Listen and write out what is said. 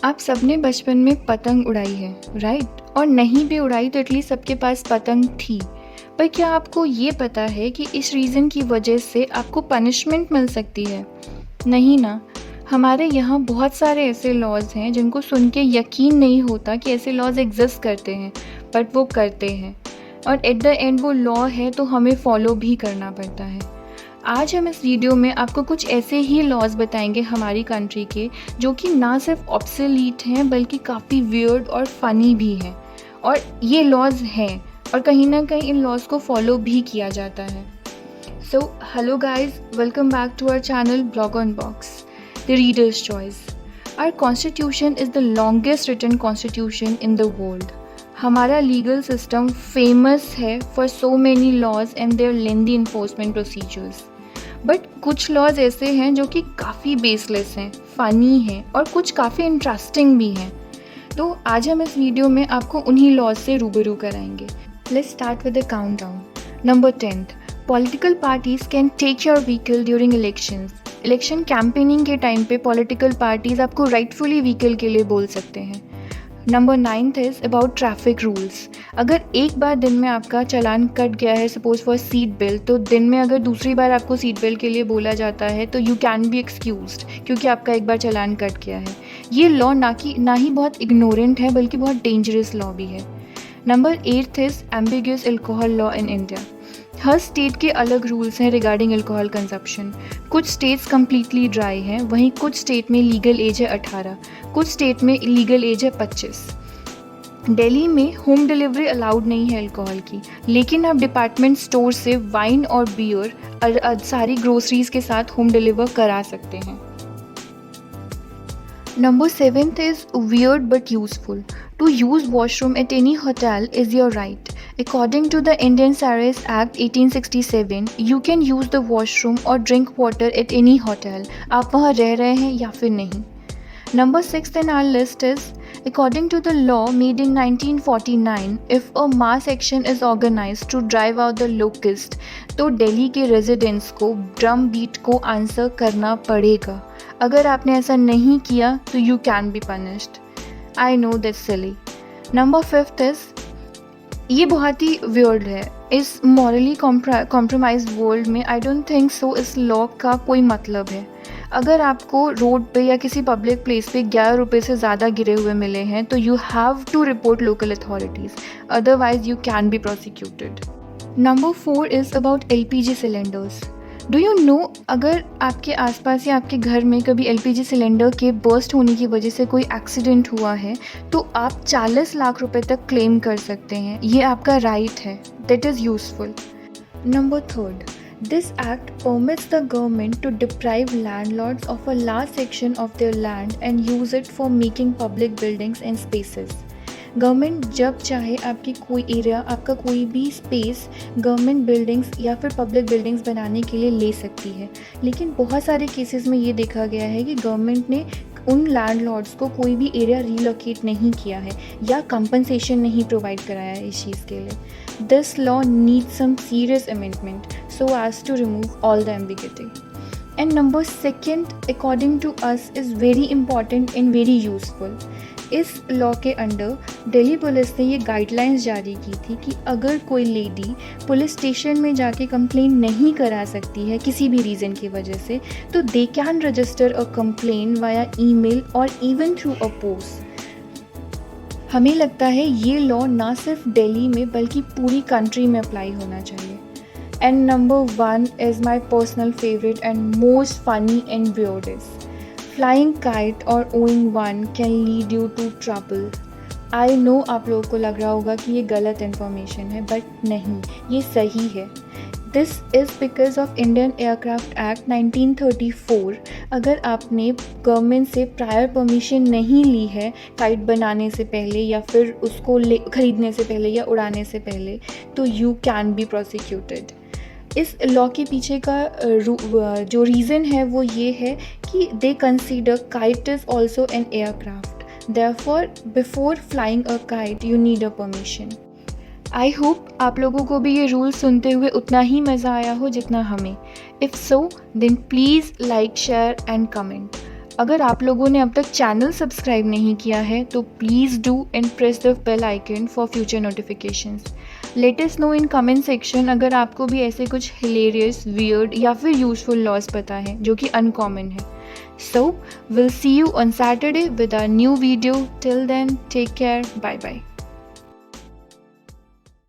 आप सबने बचपन में पतंग उड़ाई है, राइट? और नहीं भी उड़ाई तो एटलीस्ट सबके पास पतंग थी। पर क्या आपको ये पता है कि इस रीज़न की वजह से आपको पनिशमेंट मिल सकती है? नहीं ना। हमारे यहाँ बहुत सारे ऐसे लॉज़ हैं जिनको सुन के यकीन नहीं होता कि ऐसे लॉज़ एग्जिस्ट करते हैं, बट वो करते हैं। और एट द एंड वो लॉ है तो हमें फॉलो भी करना पड़ता है। आज हम इस वीडियो में आपको कुछ ऐसे ही लॉज बताएंगे हमारी कंट्री के, जो कि ना सिर्फ ऑब्सोलीट हैं बल्कि काफ़ी वियर्ड और फनी भी हैं। और ये लॉज हैं और कहीं ना कहीं इन लॉज को फॉलो भी किया जाता है। So hello guys, welcome back to our channel blog on box, the readers choice. Our constitution is the longest written constitution in the world. हमारा लीगल सिस्टम फेमस है for so many laws and their lengthy enforcement procedures. But कुछ laws ऐसे हैं जो कि काफ़ी baseless हैं, funny हैं और कुछ काफ़ी इंटरेस्टिंग भी हैं। तो आज हम इस वीडियो में आपको उन्हीं लॉज से रूबरू कराएंगे। Let's start with the countdown. Number 10, political parties can take your vehicle during elections. Election campaigning के टाइम पे पॉलिटिकल पार्टीज आपको राइटफुली व्हीकल के लिए बोल सकते हैं। Number 9 is about traffic rules. अगर एक बार दिन में आपका चालान कट गया है, सपोज फॉर सीट बेल्ट, तो दिन में अगर दूसरी बार आपको सीट बेल्ट के लिए बोला जाता है तो यू कैन बी एक्सक्यूज्ड, क्योंकि आपका एक बार चालान कट गया है। ये लॉ ना ही बहुत इग्नोरेंट है बल्कि बहुत डेंजरस लॉ भी है। Number 8 is ambiguous alcohol law in India. Her state के अलग रूल्स हैं रिगार्डिंग अल्कोहल कंजप्शन। कुछ स्टेट्स कम्प्लीटली ड्राई हैं, वहीं कुछ स्टेट में लीगल एज है 18, कुछ स्टेट में लीगल एज है 25। दिल्ली में होम डिलीवरी अलाउड नहीं है अल्कोहल की, लेकिन आप डिपार्टमेंट स्टोर से वाइन और बियर सारी ग्रोसरीज के साथ होम डिलीवर करा सकते हैं। Number 7 is weird but useful. To use washroom at any hotel is your right. According to the Indian Sarais Act 1867, you can use the washroom or drink water at any hotel. आप वहाँ रह रहे हैं या फिर नहीं। Number 6 in our list is, according to the law made in 1949, if a mass action is organized to drive out the locust, तो दिल्ली के रेजिडेंट्स को ड्रम बीट को आंसर करना पड़ेगा। अगर आपने ऐसा नहीं किया तो you can be punished. I know that's silly. Number 5 is, ये बहुत ही वियर्ड है। इस मॉरली कॉम्प्रोमाइज्ड वर्ल्ड में आई डोंट थिंक सो इस लॉ का कोई मतलब है। अगर आपको रोड पे या किसी पब्लिक प्लेस पे 11 रुपये से ज़्यादा गिरे हुए मिले हैं तो you have to report local authorities, otherwise you can be prosecuted. Number 4 is about LPG cylinders. Do you know, अगर आपके आसपास या आपके घर में कभी LPG सिलेंडर के बर्स्ट होने की वजह से कोई एक्सीडेंट हुआ है तो आप 40 लाख रुपए तक क्लेम कर सकते हैं। ये आपका राइट है, that is useful. Number 3, this act permits the government to deprive landlords of a large section of their land and use it for making public buildings and spaces. Government जब चाहे आपकी कोई एरिया, आपका कोई भी space government buildings या फिर public buildings बनाने के लिए ले सकती है। लेकिन बहुत सारे केसेस में ये देखा गया है कि गवर्नमेंट ने उन लैंडलॉर्ड्स को कोई भी एरिया रीलोकेट नहीं किया है या कंपनसेशन नहीं प्रोवाइड कराया है इस चीज़ के लिए। This law needs some serious amendment so as to remove all the ambiguity. And number 2 according to us is very important and very useful. इस लॉ के अंडर दिल्ली पुलिस ने ये गाइडलाइंस जारी की थी कि अगर कोई लेडी पुलिस स्टेशन में जाके कंप्लेन नहीं करा सकती है किसी भी रीज़न की वजह से, तो they can register a complain via email और इवन थ्रू अ पोस्ट। हमें लगता है ये लॉ ना सिर्फ दिल्ली में बल्कि पूरी कंट्री में अप्लाई होना चाहिए। And number 1 is my personal favourite and most funny and weirdest. Flying kite or owing one can lead you to trouble. I know आप लोगों को लग रहा होगा कि ये गलत इन्फॉर्मेशन है, बट नहीं, ये सही है। This is because of Indian aircraft act 1934। अगर आपने गवर्नमेंट से प्रायर परमिशन नहीं ली है काइट बनाने से पहले या फिर उसको खरीदने से पहले या उड़ाने से पहले, तो यू कैन बी प्रोसिक्यूटेड। इस लॉ के पीछे का जो रीज़न है वो ये है कि दे consider kite is also an aircraft, therefore before flying a kite you need a permission. I hope आप लोगों को भी ये रूल सुनते हुए उतना ही मज़ा आया हो जितना हमें। If so then please like, share and comment. अगर आप लोगों ने अब तक चैनल सब्सक्राइब नहीं किया है तो please do and press the bell icon for future notifications. Let us know in comment section अगर आपको भी ऐसे कुछ हिलेरियस, वियर्ड या फिर यूजफुल लॉज पता है जो कि अनकॉमन है। So will see you on Saturday with our new video. Till then take care, bye bye.